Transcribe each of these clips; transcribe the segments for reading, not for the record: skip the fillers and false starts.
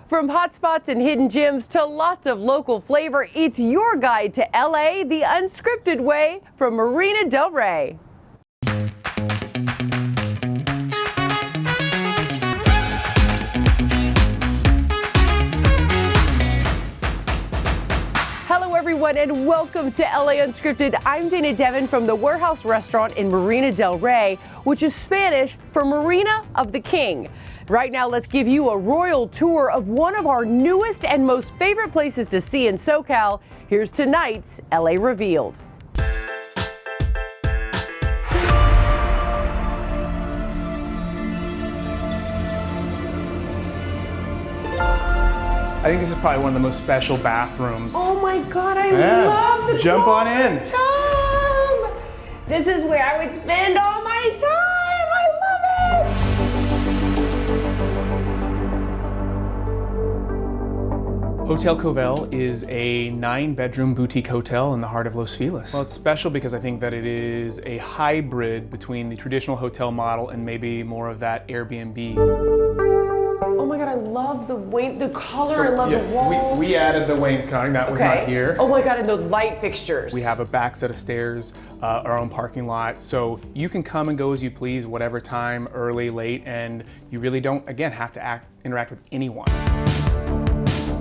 From hotspots and hidden gems to lots of local flavor, it's your guide to LA the unscripted way from Marina del Rey. Hello everyone and welcome to LA Unscripted. I'm Dana Devin from the Warehouse Restaurant in Marina del Rey, which is Spanish for Marina of the King. Right now, let's give you a royal tour of one of our newest and most favorite places to see in SoCal. Here's tonight's LA Revealed. I think this is probably one of the most special bathrooms. Oh my God, I love the Jump on in. tub. This is where I would spend all my time. I love it. Hotel Covell is a 9-bedroom boutique hotel in the heart of Los Feliz. Well, it's special because I think that it is a hybrid between the traditional hotel model and maybe more of that Airbnb. Oh my God, I love the color, I love the walls. We added the wainscoting, that was not here. Oh my God, and the light fixtures. We have a back set of stairs, our own parking lot, so you can come and go as you please, whatever time, early, late, and you really don't, again, have to interact with anyone.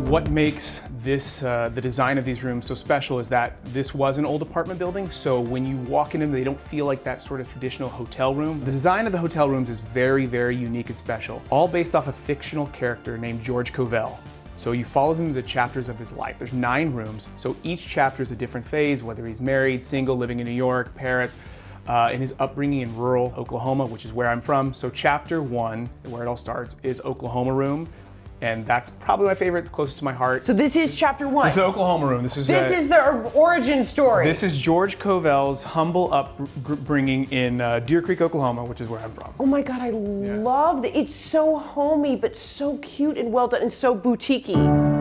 What makes this, the design of these rooms so special is that this was an old apartment building, so when you walk in them, they don't feel like that sort of traditional hotel room. The design of the hotel rooms is very, very unique and special, all based off a fictional character named George Covell. So you follow him through the chapters of his life. There's 9 rooms, so each chapter is a different phase, whether he's married, single, living in New York, Paris, in his upbringing in rural Oklahoma, which is where I'm from. So chapter 1, where it all starts, is Oklahoma room. And that's probably my favorite, it's closest to my heart. So this is chapter 1. This is the Oklahoma room. This is the origin story. This is George Covell's humble upbringing in Deer Creek, Oklahoma, which is where I'm from. Oh my God, I love it. It's so homey, but so cute and well done and so boutique-y.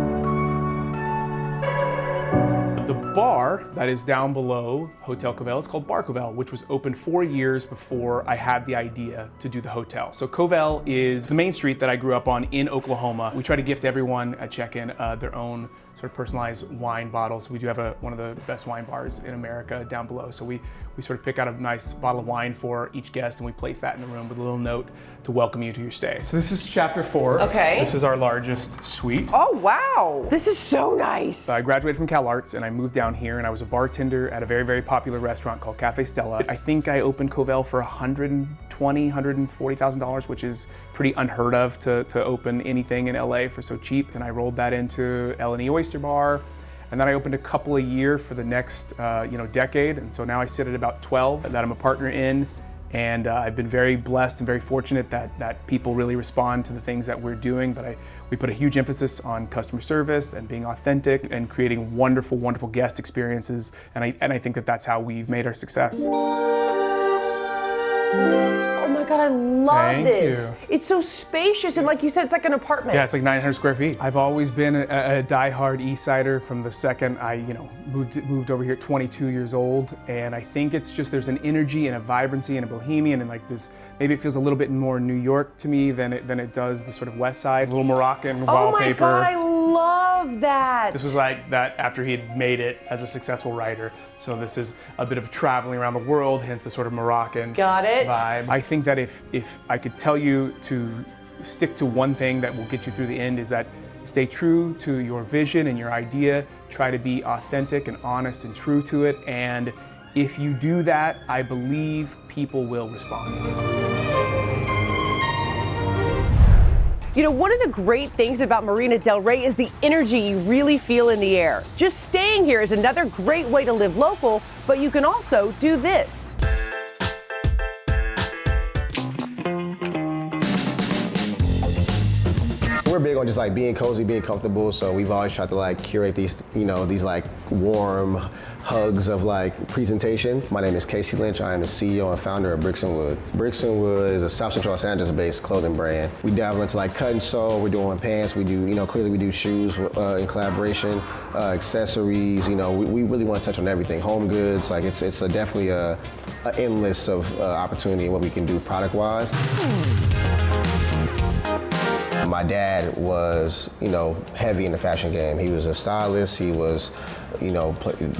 The bar that is down below Hotel Covell is called Bar Covell, which was opened 4 years before I had the idea to do the hotel. So Covell is the main street that I grew up on in Oklahoma. We try to gift everyone at check-in their own sort of personalized wine bottles. We do have one of the best wine bars in America down below. So we sort of pick out a nice bottle of wine for each guest and we place that in the room with a little note to welcome you to your stay. So this is chapter 4. Okay. This is our largest suite. Oh wow, this is so nice. I graduated from Cal Arts and I moved down here and I was a bartender at a very, very popular restaurant called Cafe Stella. I think I opened Covell for $140,000, which is pretty unheard of to open anything in LA for so cheap. And I rolled that into L&E Oyster Bar. And then I opened a couple a year for the next decade. And so now I sit at about 12 that I'm a partner in. And I've been very blessed and very fortunate that people really respond to the things that we're doing. But we put a huge emphasis on customer service and being authentic and creating wonderful, wonderful guest experiences. And I think that that's how we've made our success. Oh my God, I love Thank this. you. It's so spacious and like you said, it's like an apartment. Yeah, it's like 900 square feet. I've always been a diehard East Sider from the second I moved over here at 22 years old. And I think it's just there's an energy and a vibrancy and a bohemian and like this, maybe it feels a little bit more New York to me than it does the sort of West Side. A little Moroccan wallpaper. Oh my God, I love that. This was like that after he had made it as a successful writer. So this is a bit of traveling around the world, hence the sort of Moroccan vibe. I think that if I could tell you to stick to one thing that will get you through the end is that stay true to your vision and your idea, try to be authentic and honest and true to it. And if you do that, I believe people will respond. You know, one of the great things about Marina del Rey is the energy you really feel in the air. Just staying here is another great way to live local, but you can also do this. We're big on just like being cozy, being comfortable, so we've always tried to like curate these, these like warm hugs of like presentations. My name is Casey Lynch. I am the CEO and founder of Bricks & Wood. Bricks & Wood is a South Central Los Angeles based clothing brand. We dabble into like cut and sew, we're doing pants, we do, clearly we do shoes in collaboration, accessories, we really want to touch on everything. Home goods, like it's definitely an endless of opportunity in what we can do product-wise. my dad was, heavy in the fashion game. He was a stylist. He was,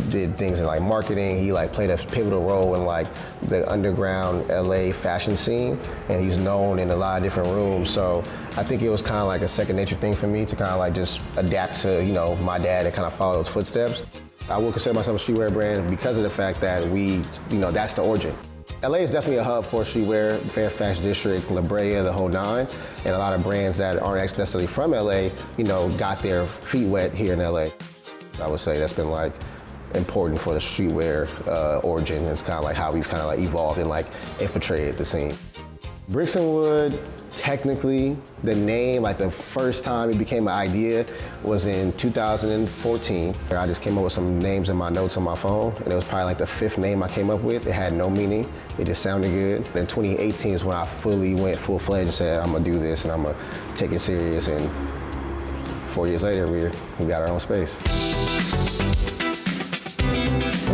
did things in like marketing. He like played a pivotal role in like the underground LA fashion scene, and he's known in a lot of different rooms. So I think it was kind of like a second nature thing for me to kind of like just adapt to, my dad and kind of follow those footsteps. I would consider myself a streetwear brand because of the fact that we, that's the origin. LA is definitely a hub for streetwear, Fairfax District, La Brea, the whole nine, and a lot of brands that aren't necessarily from LA, got their feet wet here in LA. I would say that's been like important for the streetwear origin. It's kind of like how we've kind of like evolved and like infiltrated the scene. Bricks and Wood, technically, the name, like the first time it became an idea was in 2014. I just came up with some names in my notes on my phone, and it was probably like the 5th name I came up with. It had no meaning, it just sounded good. Then 2018 is when I fully went full-fledged and said, I'm gonna do this and I'm gonna take it serious, and 4 years later, we got our own space.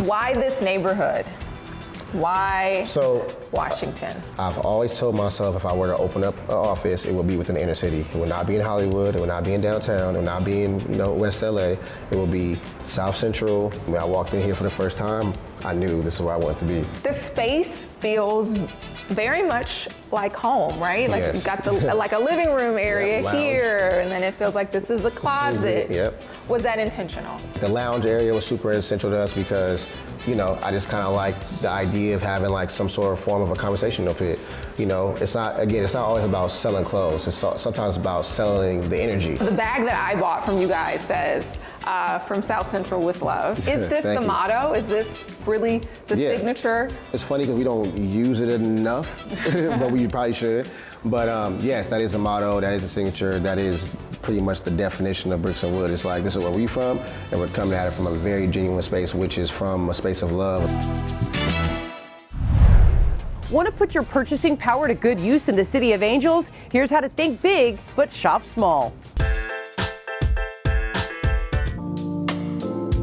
Why this neighborhood? Why Washington? I've always told myself if I were to open up an office, it would be within the inner city. It would not be in Hollywood, it would not be in downtown, it would not be in West LA. It would be South Central. When I walked in here for the first time, I knew this is where I wanted to be. The space feels very much like home, right? Like Yes. you've got the like a living room area Yep, here, and then it feels like this is a closet. Yep. Was that intentional? The lounge area was super essential to us because, I just kind of like the idea of having like some sort of form of a conversation up here. It's not always about selling clothes. It's sometimes about selling the energy. The bag that I bought from you guys says, from South Central with love. Is this the Thank you. motto? Is this really the signature? It's funny because we don't use it enough, but we probably should. But yes, that is the motto, that is the signature, that is pretty much the definition of Bricks and Wood. It's like, this is where we're from, and we're coming at it from a very genuine space, which is from a space of love. Want to put your purchasing power to good use in the City of Angels? Here's how to think big, but shop small.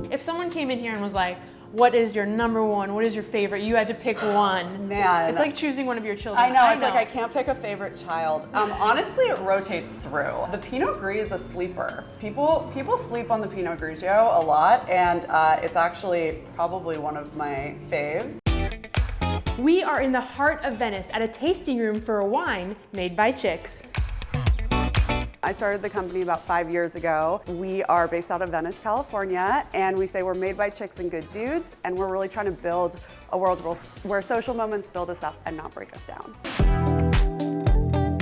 If someone came in here and was like, what is your number one? What is your favorite? You had to pick one. Man. It's like choosing one of your children. I know, it's like I can't pick a favorite child. Honestly, it rotates through. The Pinot Gris is a sleeper. People sleep on the Pinot Grigio a lot, and it's actually probably one of my faves. We are in the heart of Venice at a tasting room for a wine made by chicks. I started the company about 5 years ago. We are based out of Venice, California, and we say we're made by chicks and good dudes, and we're really trying to build a world where social moments build us up and not break us down.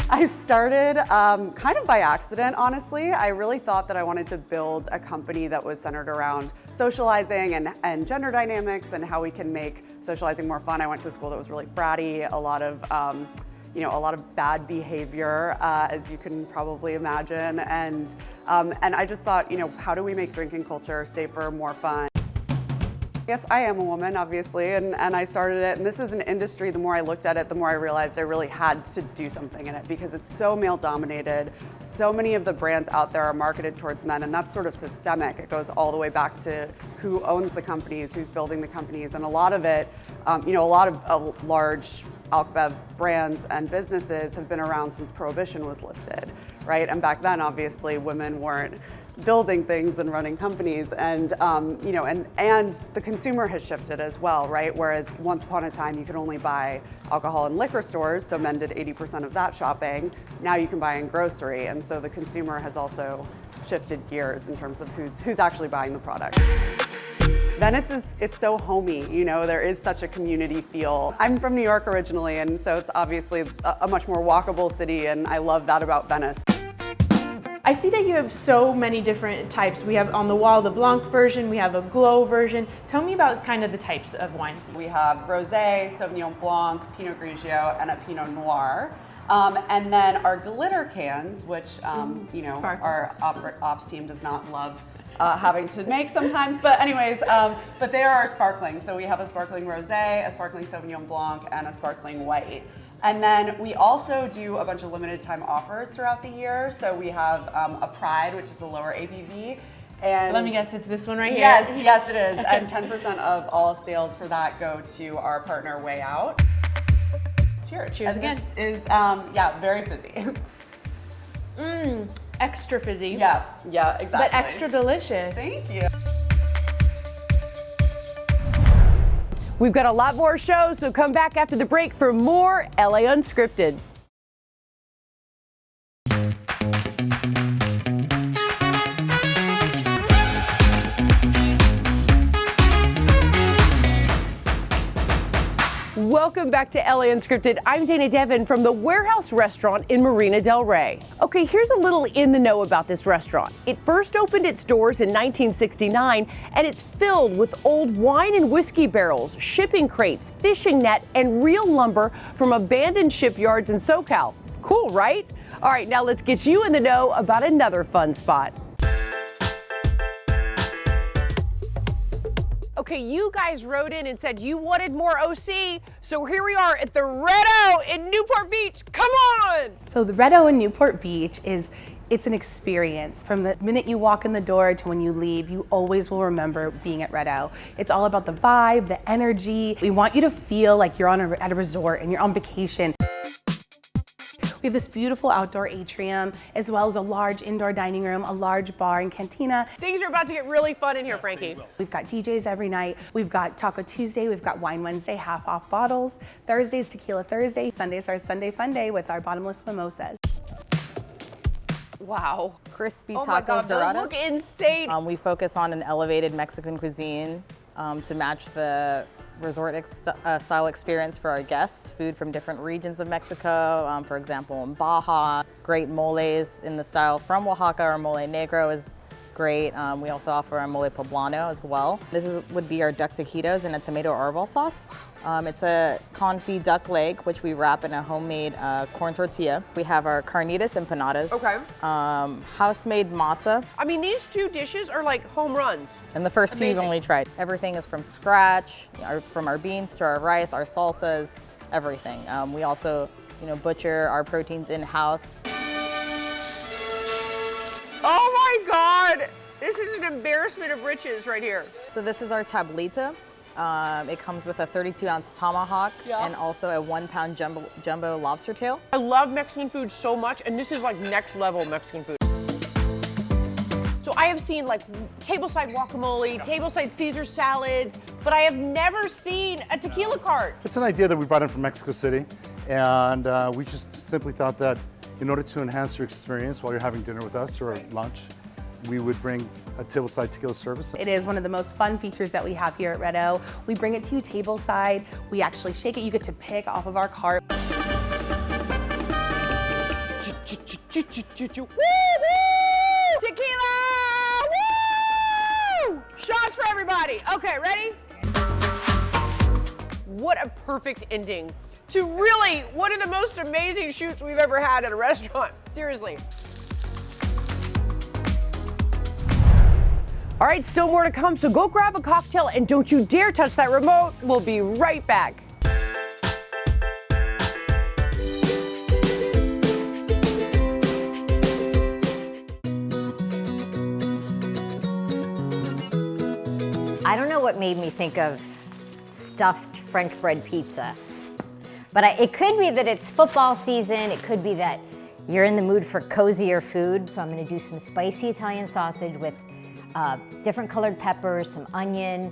I started kind of by accident, honestly. I really thought that I wanted to build a company that was centered around socializing and gender dynamics and how we can make socializing more fun. I went to a school that was really fratty, a lot of bad behavior, as you can probably imagine. And I just thought, how do we make drinking culture safer, more fun? Yes, I am a woman, obviously, and I started it. And this is an industry, the more I looked at it, the more I realized I really had to do something in it because it's so male-dominated. So many of the brands out there are marketed towards men, and that's sort of systemic. It goes all the way back to who owns the companies, who's building the companies, and a lot of it, a lot of large alcohol brands and businesses have been around since Prohibition was lifted, right? And back then, obviously, women weren't building things and running companies, and and the consumer has shifted as well, right? Whereas once upon a time you could only buy alcohol in liquor stores, so men did 80% of that shopping. Now you can buy in grocery, and so the consumer has also shifted gears in terms of who's actually buying the product. Venice it's so homey, there is such a community feel. I'm from New York originally, and so it's obviously a much more walkable city, and I love that about Venice. I see that you have so many different types. We have on the wall the Blanc version, we have a Glow version. Tell me about kind of the types of wines. We have Rosé, Sauvignon Blanc, Pinot Grigio, and a Pinot Noir. And then our glitter cans, which our ops team does not love having to make sometimes, but anyways, but they are our sparkling. So we have a sparkling Rosé, a sparkling Sauvignon Blanc, and a sparkling white. And then we also do a bunch of limited time offers throughout the year. So we have a Pride, which is a lower ABV. And let me guess, it's this one right here? Yes, it is. And 10% of all sales for that go to our partner Way Out. Cheers. Cheers again. This is, very fizzy. Extra fizzy. Yeah, exactly. But extra delicious. Thank you. We've got a lot more shows, so come back after the break for more LA Unscripted. Welcome back to LA Unscripted. I'm Dana Devin from the Warehouse Restaurant in Marina Del Rey. Okay, here's a little in the know about this restaurant. It first opened its doors in 1969, and it's filled with old wine and whiskey barrels, shipping crates, fishing net, and real lumber from abandoned shipyards in SoCal. Cool, right? All right, now let's get you in the know about another fun spot. Okay, you guys wrote in and said you wanted more OC, so here we are at the Red O in Newport Beach. Come on! So the Red O in Newport Beach it's an experience. From the minute you walk in the door to when you leave, you always will remember being at Red O. It's all about the vibe, the energy. We want you to feel like you're at a resort and you're on vacation. We have this beautiful outdoor atrium, as well as a large indoor dining room, a large bar and cantina. Things are about to get really fun in here, Frankie. We've got DJs every night. We've got Taco Tuesday. We've got Wine Wednesday, half off bottles. Thursdays, Tequila Thursday. Sundays are Sunday Fun Day with our bottomless mimosas. Wow. Crispy Oh my tacos God, those dorados. look insane. We focus on an elevated Mexican cuisine to match the resort style experience for our guests. Food from different regions of Mexico, for example, in Baja. Great moles in the style from Oaxaca. Our mole negro is great. We also offer our mole poblano as well. This would be our duck taquitos in a tomato arbol sauce. It's a confit duck leg, which we wrap in a homemade corn tortilla. We have our carnitas empanadas. Okay. House-made masa. I mean, these two dishes are like home runs. And the first two you've only tried. Everything is from scratch, from our beans to our rice, our salsas, everything. We also, butcher our proteins in-house. Oh my God! This is an embarrassment of riches right here. So this is our tablita. It comes with a 32-ounce tomahawk and also a 1-pound jumbo lobster tail. I love Mexican food so much, and this is like next level Mexican food. So I have seen like tableside guacamole, tableside Caesar salads, but I have never seen a tequila cart. It's an idea that we brought in from Mexico City, and we just simply thought that in order to enhance your experience while you're having dinner with us or lunch, we would bring a tableside tequila service. It is one of the most fun features that we have here at Red O. We bring it to you tableside. We actually shake it. You get to pick off of our cart. Tequila! Woo! Shots for everybody. Okay, ready? What a perfect ending to really one of the most amazing shoots we've ever had at a restaurant. Seriously. All right, still more to come, so go grab a cocktail and don't you dare touch that remote. We'll be right back. I don't know what made me think of stuffed French bread pizza, but it could be that it's football season. It could be that you're in the mood for cozier food. So I'm gonna do some spicy Italian sausage with different colored peppers, some onion,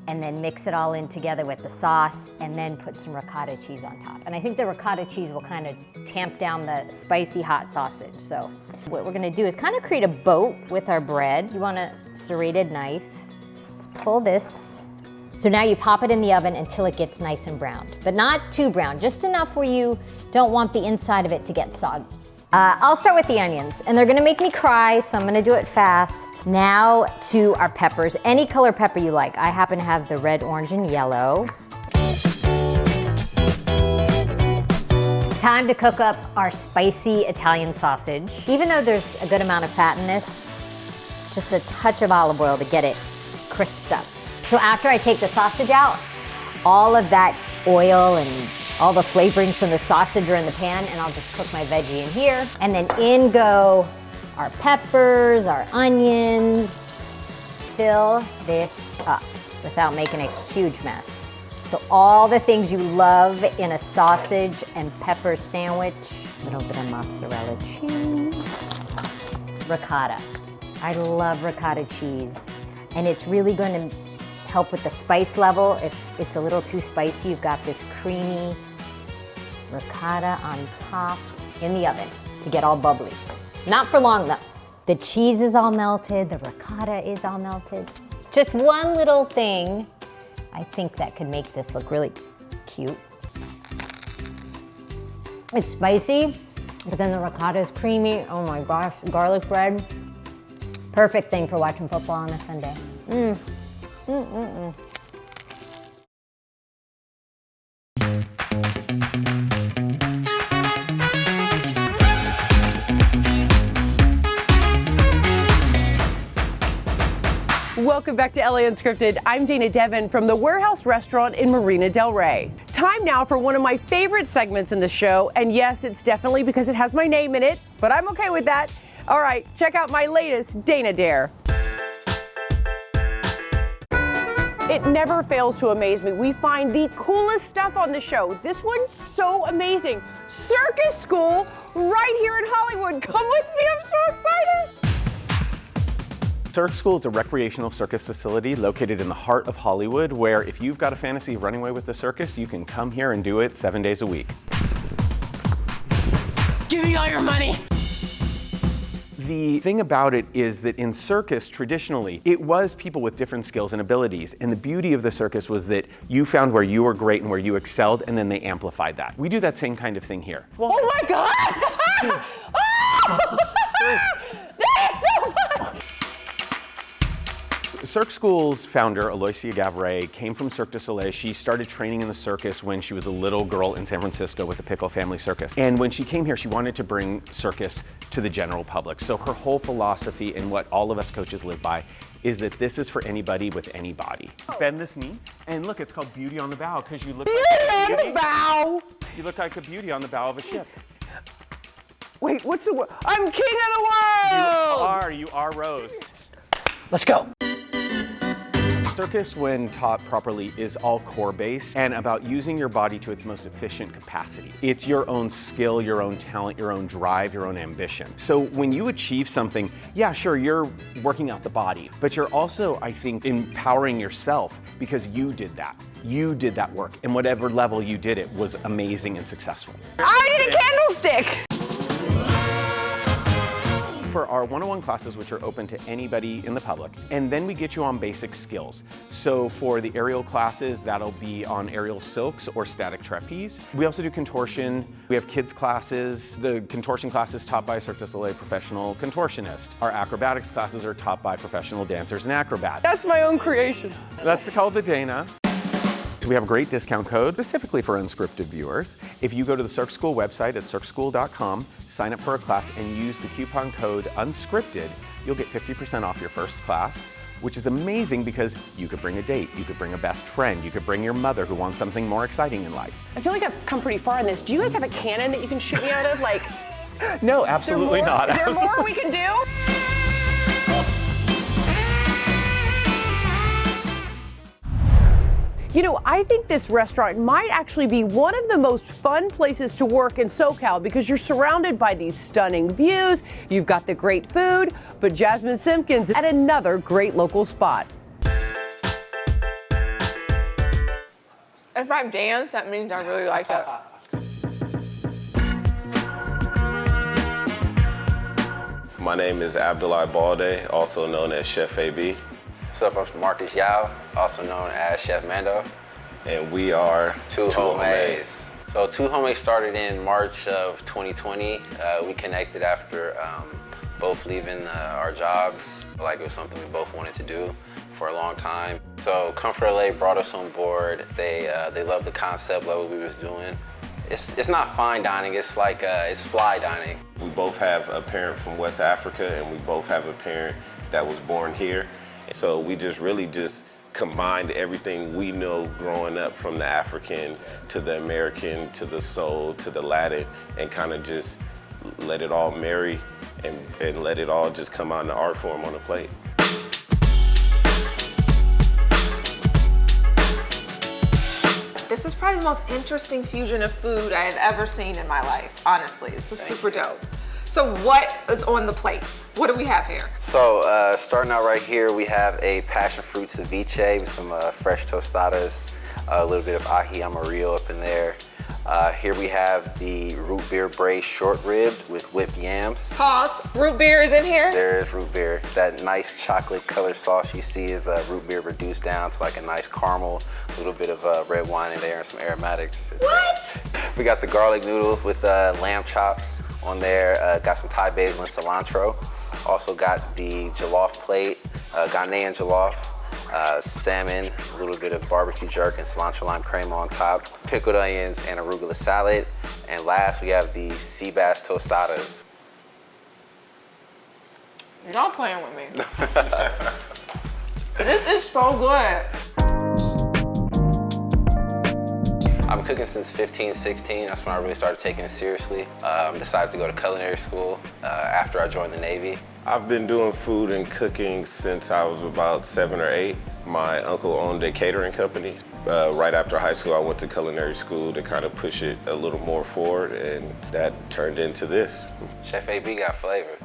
and then mix it all in together with the sauce, and then put some ricotta cheese on top. And I think the ricotta cheese will kind of tamp down the spicy hot sausage. So what we're gonna do is kind of create a boat with our bread. You want a serrated knife. Let's pull this. So now you pop it in the oven until it gets nice and browned, but not too brown, just enough where you don't want the inside of it to get soggy. I'll start with the onions, and they're gonna make me cry, so I'm gonna do it fast. Now to our peppers, any color pepper you like. I happen to have the red, orange, and yellow. Time to cook up our spicy Italian sausage. Even though there's a good amount of fat in this, just a touch of olive oil to get it crisped up. So after I take the sausage out, all of that oil and all the flavorings from the sausage are in the pan, and I'll just cook my veggie in here. And then in go our peppers, our onions. Fill this up without making a huge mess. So all the things you love in a sausage and pepper sandwich, little bit of mozzarella cheese. Ricotta. I love ricotta cheese. And it's really going to help with the spice level. If it's a little too spicy, you've got this creamy ricotta on top in the oven to get all bubbly. Not for long though. The cheese is all melted, the ricotta is all melted. Just one little thing, I think that could make this look really cute. It's spicy, but then the ricotta is creamy. Oh my gosh, garlic bread. Perfect thing for watching football on a Sunday. Welcome back to LA Unscripted. I'm Dana Devin from the Warehouse Restaurant in Marina Del Rey. Time now for one of my favorite segments in the show, and yes, it's definitely because it has my name in it, but I'm okay with that. All right, check out my latest Dana Dare. It never fails to amaze me. We find the coolest stuff on the show. This one's so amazing. Circus school right here in Hollywood. Come with me, I'm so excited. Cirque School is a recreational circus facility located in the heart of Hollywood where if you've got a fantasy of running away with the circus, you can come here and do it 7 days a week. Give me all your money. The thing about it is that in circus, traditionally, it was people with different skills and abilities. And the beauty of the circus was that you found where you were great and where you excelled, and then they amplified that. We do that same kind of thing here. Oh my God! That is so fun! Cirque School's founder, Aloysia Gavray, came from Cirque du Soleil. She started training in the circus when she was a little girl in San Francisco with the Pickle Family Circus. And when she came here, she wanted to bring circus to the general public. So her whole philosophy and what all of us coaches live by is that this is for anybody with any body. Bend this knee, and look, it's called Beauty on the Bow because you look like a beauty. Bow. You look like a beauty on the bow of a ship. Wait, what's the word? I'm king of the world! You are Rose. Let's go. Circus, when taught properly, is all core-based and about using your body to its most efficient capacity. It's your own skill, your own talent, your own drive, your own ambition. So when you achieve something, yeah, sure, you're working out the body, but you're also, I think, empowering yourself because you did that. You did that work, and whatever level you did it was amazing and successful. I need a candlestick! For our 101 classes, which are open to anybody in the public, and then we get you on basic skills. So for the aerial classes, that'll be on aerial silks or static trapeze. We also do contortion. We have kids classes. The contortion class is taught by a Cirque du Soleil professional contortionist. Our acrobatics classes are taught by professional dancers and acrobats. That's my own creation. That's called the Dana. So we have a great discount code specifically for unscripted viewers. If you go to the Cirque School website at circschool.com, sign up for a class and use the coupon code Unscripted, you'll get 50% off your first class, which is amazing because you could bring a date, you could bring a best friend, you could bring your mother who wants something more exciting in life. I feel like I've come pretty far in this. Do you guys have a cannon that you can shoot me out of? Like, no, absolutely not. Is there more we can do? You know, I think this restaurant might actually be one of the most fun places to work in SoCal because you're surrounded by these stunning views, you've got the great food, but Jasmine Simpkins at another great local spot. If I dance, that means I really like it. My name is Abdullah Balde, also known as Chef AB. What's up, I'm Marcus Yao, also known as Chef Mando. And we are Two Homies. So Two Homies started in March of 2020. We connected after both leaving our jobs. Like it was something we both wanted to do for a long time. So Comfort LA brought us on board. They loved the concept, loved what we was doing. It's not fine dining, it's like, it's fly dining. We both have a parent from West Africa and we both have a parent that was born here. So we just really combined everything we know growing up from the African to the American to the soul to the Latin and kind of just let it all marry and let it all just come out in the art form on a plate. This This is probably the most interesting fusion of food I have ever seen in my life, honestly. This is super dope. So what is on the plates? What do we have here? So starting out right here, we have a passion fruit ceviche with some fresh tostadas, a little bit of ají amarillo up in there. Here we have the root beer braised short ribbed with whipped yams. Pause. Root beer is in here? There is root beer. That nice chocolate colored sauce you see is root beer reduced down to like a nice caramel, a little bit of red wine in there and some aromatics. What? We got the garlic noodle with lamb chops on there. Got some Thai basil and cilantro. Also got the jollof plate, Ghanaian jollof. Salmon, a little bit of barbecue jerk and cilantro lime crema on top, pickled onions and arugula salad, and last we have the sea bass tostadas. Y'all playing with me. This is so good. I've been cooking since 15, 16. That's when I really started taking it seriously. Decided to go to culinary school after I joined the Navy. I've been doing food and cooking since I was about 7 or 8. My uncle owned a catering company. Right after high school, I went to culinary school to kind of push it a little more forward, and that turned into this. Chef AB got flavor.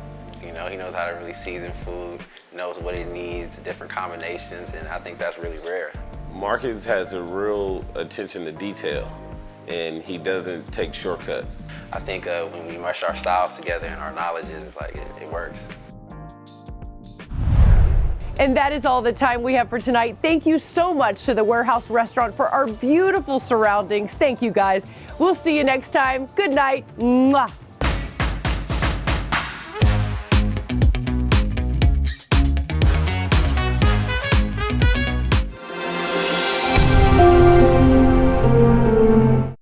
You know, he knows how to really season food, knows what it needs, different combinations, and I think that's really rare. Marcus has a real attention to detail, and he doesn't take shortcuts. I think when we mesh our styles together and our knowledges, it's like it works. And that is all the time we have for tonight. Thank you so much to the Warehouse Restaurant for our beautiful surroundings. Thank you, guys. We'll see you next time. Good night. Mwah.